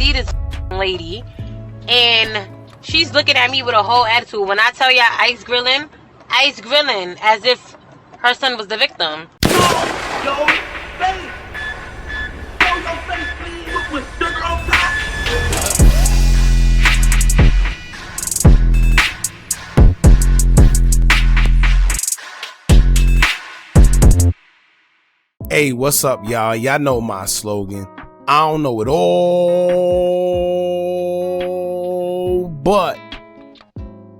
see this lady, and she's looking at me with a whole attitude. When I tell y'all ice grilling as if her son was the victim. Yo, face. Yo, your face, please, with sugar on top. Hey, what's up, y'all? Y'all know my slogan. I don't know it all, but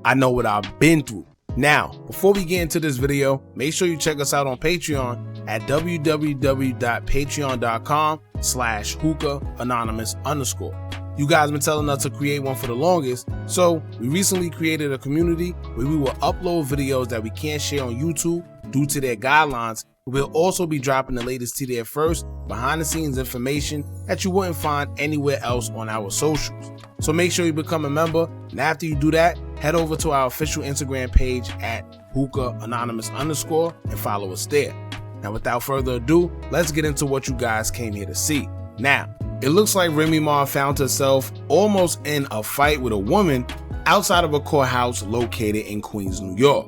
I know what I've been through. Now, before we get into this video, make sure you check us out on Patreon at www.patreon.com/Hookah Anonymous _. You guys been telling us to create one for the longest, so we recently created a community where we will upload videos that we can't share on YouTube due to their guidelines. We'll also be dropping the latest to there first, behind the scenes information that you wouldn't find anywhere else on our socials. So make sure you become a member, and after you do that, head over to our official Instagram page at Hookah Anonymous _ and follow us there. Now without further ado, let's get into what you guys came here to see. Now, it looks like Remy Ma found herself almost in a fight with a woman outside of a courthouse located in Queens, New York.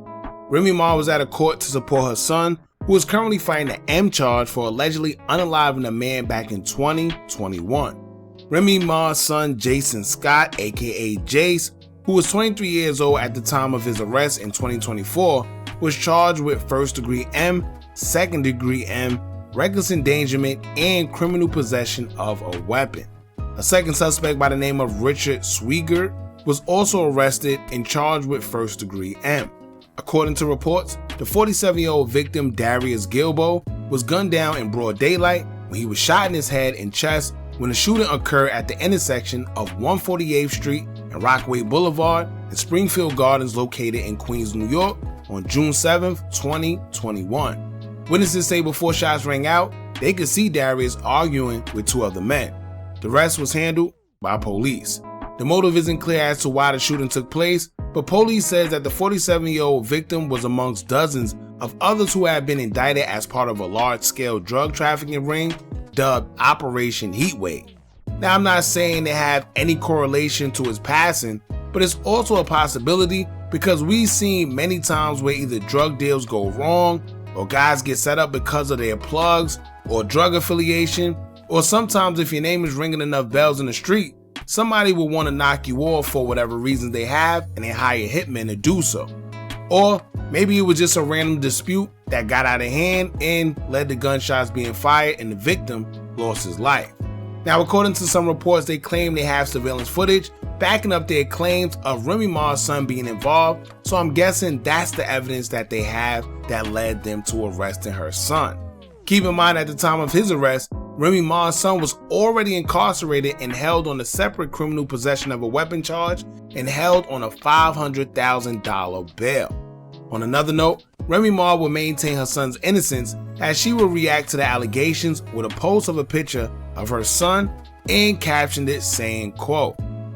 Remy Ma was at a court to support her son, who is currently fighting an M charge for allegedly unaliving a man back in 2021. Remy Ma's son, Jason Scott, aka Jace, who was 23 years old at the time of his arrest in 2024, was charged with first-degree M, second-degree M, reckless endangerment, and criminal possession of a weapon. A second suspect by the name of Richard Swigert was also arrested and charged with first-degree M. According to reports, the 47-year-old victim, Darius Gilbo, was gunned down in broad daylight when he was shot in his head and chest when the shooting occurred at the intersection of 148th Street and Rockaway Boulevard in Springfield Gardens located in Queens, New York on June 7, 2021. Witnesses say before shots rang out, they could see Darius arguing with two other men. The rest was handled by police. The motive isn't clear as to why the shooting took place, but police says that the 47-year-old victim was amongst dozens of others who had been indicted as part of a large-scale drug trafficking ring dubbed Operation Heatwave. Now, I'm not saying they have any correlation to his passing, but it's also a possibility because we've seen many times where either drug deals go wrong, or guys get set up because of their plugs or drug affiliation, or sometimes if your name is ringing enough bells in the street, somebody will want to knock you off for whatever reasons they have, and they hire hitmen to do so. Or maybe it was just a random dispute that got out of hand and led to gunshots being fired and the victim lost his life. Now, according to some reports, they claim they have surveillance footage backing up their claims of Remy Ma's son being involved, so I'm guessing that's the evidence that they have that led them to arresting her son. Keep in mind, at the time of his arrest, Remy Ma's son was already incarcerated and held on a separate criminal possession of a weapon charge and held on a $500,000 bail. On another note, Remy Ma will maintain her son's innocence as she will react to the allegations with a post of a picture of her son and captioned it saying, quote,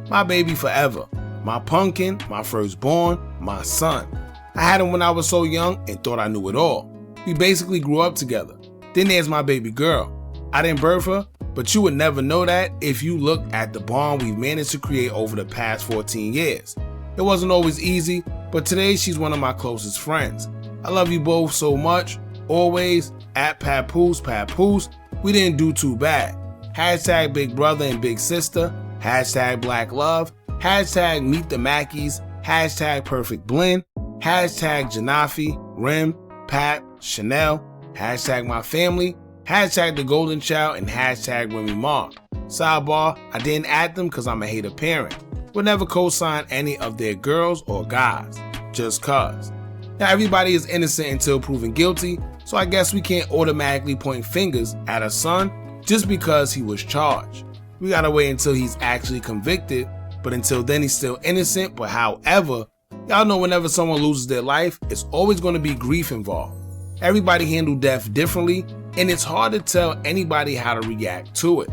"My baby forever, my pumpkin, my firstborn, my son. I had him when I was so young and thought I knew it all. We basically grew up together. Then there's my baby girl. I didn't birth her, but you would never know that if you look at the bond we've managed to create over the past 14 years. It wasn't always easy, but today she's one of my closest friends. I love you both so much, always, at Papoose, Papoose. We didn't do too bad. Hashtag big brother and big sister, hashtag black love, hashtag meet the Mackies, hashtag perfect blend, hashtag Janafi, Rim, Pat, Chanel, hashtag my family, hashtag the golden child, and hashtag Remy Ma. Sidebar, I didn't add them because I'm a hater parent. Would never co-sign any of their girls or guys, just cuz. Now, everybody is innocent until proven guilty, so I guess we can't automatically point fingers at a son just because he was charged. We gotta wait until he's actually convicted, but until then he's still innocent. But however, y'all know whenever someone loses their life, it's always gonna be grief involved. Everybody handle death differently, and it's hard to tell anybody how to react to it.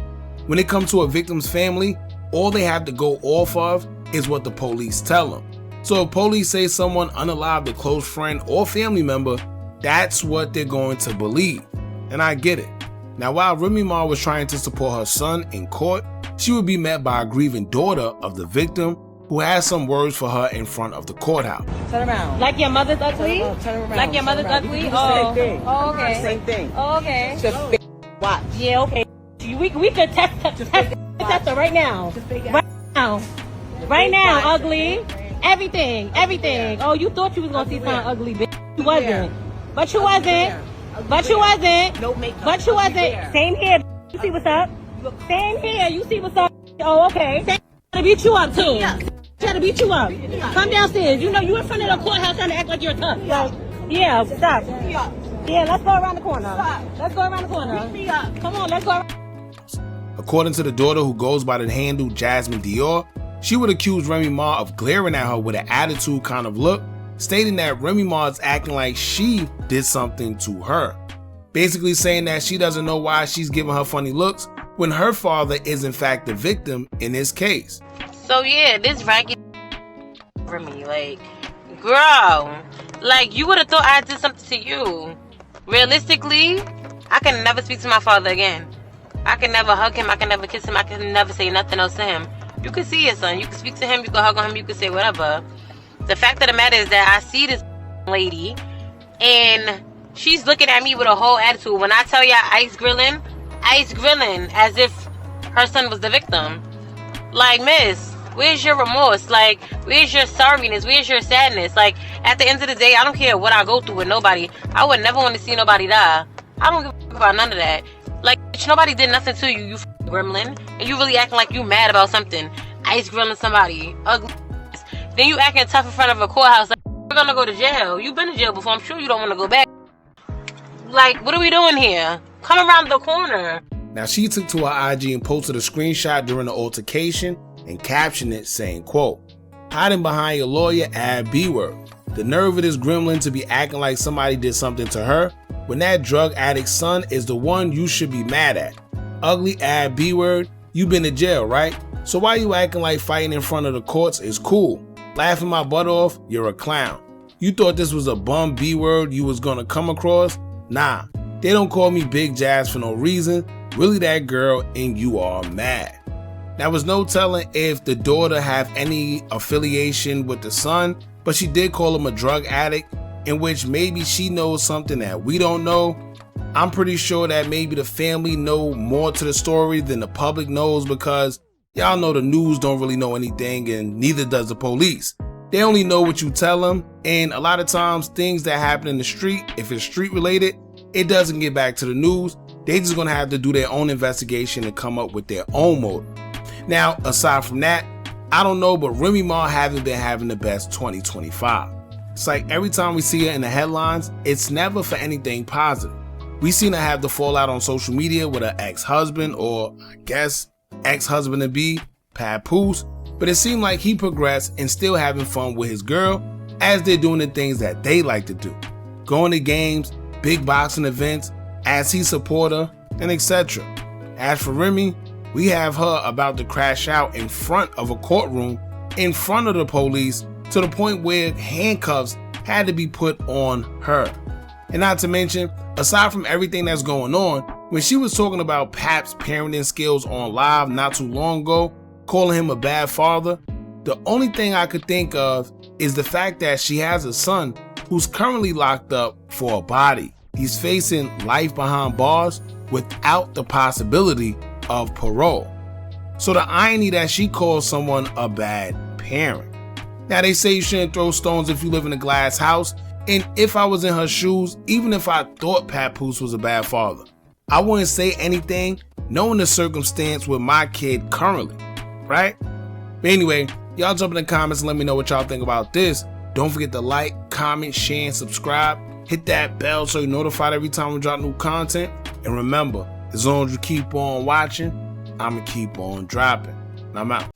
When it comes to a victim's family, all they have to go off of is what the police tell them. So if police say someone unalived a close friend or family member, that's what they're going to believe. And I get it. Now, while Remy Ma was trying to support her son in court, she would be met by a grieving daughter of the victim who has some words for her in front of the courthouse. Turn around. Like your mother's ugly? Turn around. Like your mother's ugly? You can do the same thing. Oh, okay. Same thing. Oh, okay. Just watch. Yeah, okay. We could test her right now. Right now. Right now, ugly. Everything. Oh, you thought you was gonna see something ugly, bitch. You wasn't. But you wasn't. But you wasn't. No makeup. But you wasn't. Same here. You see what's up? Same here. You see what's up? Oh, okay. Trying to beat you up too. Trying to beat you up. Come downstairs. You know you in front of the courthouse trying to act like you're tough. Yeah, stop. Yeah, let's go around the corner. Let's go around the corner. Come on, let's go around. According to the daughter, who goes by the handle Jasmine Dior, she would accuse Remy Ma of glaring at her with an attitude kind of look, stating that Remy Ma is acting like she did something to her. Basically saying that she doesn't know why she's giving her funny looks when her father is in fact the victim in this case. So yeah, this ragged for me, like, girl, like you would have thought I did something to you. Realistically, I can never speak to my father again. I can never hug him, I can never kiss him, I can never say nothing else to him. You can see your son, you can speak to him, you can hug on him, you can say whatever. The fact of the matter is that I see this lady and she's looking at me with a whole attitude. When I tell y'all ice grilling as if her son was the victim. Like, miss, where's your remorse? Like, where's your sorriness? Where's your sadness? Like, at the end of the day, I don't care what I go through with nobody. I would never want to see nobody die. I don't give a fuck about none of that. Like, bitch, nobody did nothing to you, you gremlin. And you really acting like you mad about something. Ice grilling somebody. Ugly. Then you acting tough in front of a courthouse. Like, we're gonna go to jail. You've been to jail before. I'm sure you don't want to go back. Like, what are we doing here? Come around the corner. Now, she took to her IG and posted a screenshot during the altercation and captioned it saying, quote, "Hiding behind your lawyer, add B-word. The nerve of this gremlin to be acting like somebody did something to her when that drug addict's son is the one you should be mad at. Ugly, add B-word. You been to jail, right? So why you acting like fighting in front of the courts is cool? Laughing my butt off, you're a clown. You thought this was a bum B-word you was gonna come across? Nah, they don't call me Big Jazz for no reason. Really that girl and you are mad." There was no telling if the daughter have any affiliation with the son, but she did call him a drug addict, in which maybe she knows something that we don't know. I'm pretty sure that maybe the family know more to the story than the public knows, because y'all know the news don't really know anything and neither does the police. They only know what you tell them, and a lot of times things that happen in the street, if it's street related, it doesn't get back to the news. They just gonna have to do their own investigation and come up with their own motive. Now, aside from that, I don't know, but Remy Ma haven't been having the best 2025. It's like every time we see her in the headlines, it's never for anything positive. We seen her have the fallout on social media with her ex-husband, or I guess ex-husband to be, Papoose, but it seemed like he progressed and still having fun with his girl as they're doing the things that they like to do. Going to games, big boxing events, as he support her, and etc. As for Remy, we have her about to crash out in front of a courtroom, in front of the police, to the point where handcuffs had to be put on her. And not to mention, aside from everything that's going on, when she was talking about Pap's parenting skills on live not too long ago, calling him a bad father, the only thing I could think of is the fact that she has a son who's currently locked up for a body. He's facing life behind bars without the possibility of parole. So the irony that she calls someone a bad parent. Now, they say you shouldn't throw stones if you live in a glass house, and if I was in her shoes, even if I thought Papoose was a bad father, I wouldn't say anything knowing the circumstance with my kid currently, right? But anyway, y'all jump in the comments and let me know what y'all think about this. Don't forget to like, comment, share, and subscribe. Hit that bell so you're notified every time we drop new content. And remember, as long as you keep on watching, I'ma keep on dropping. And I'm out.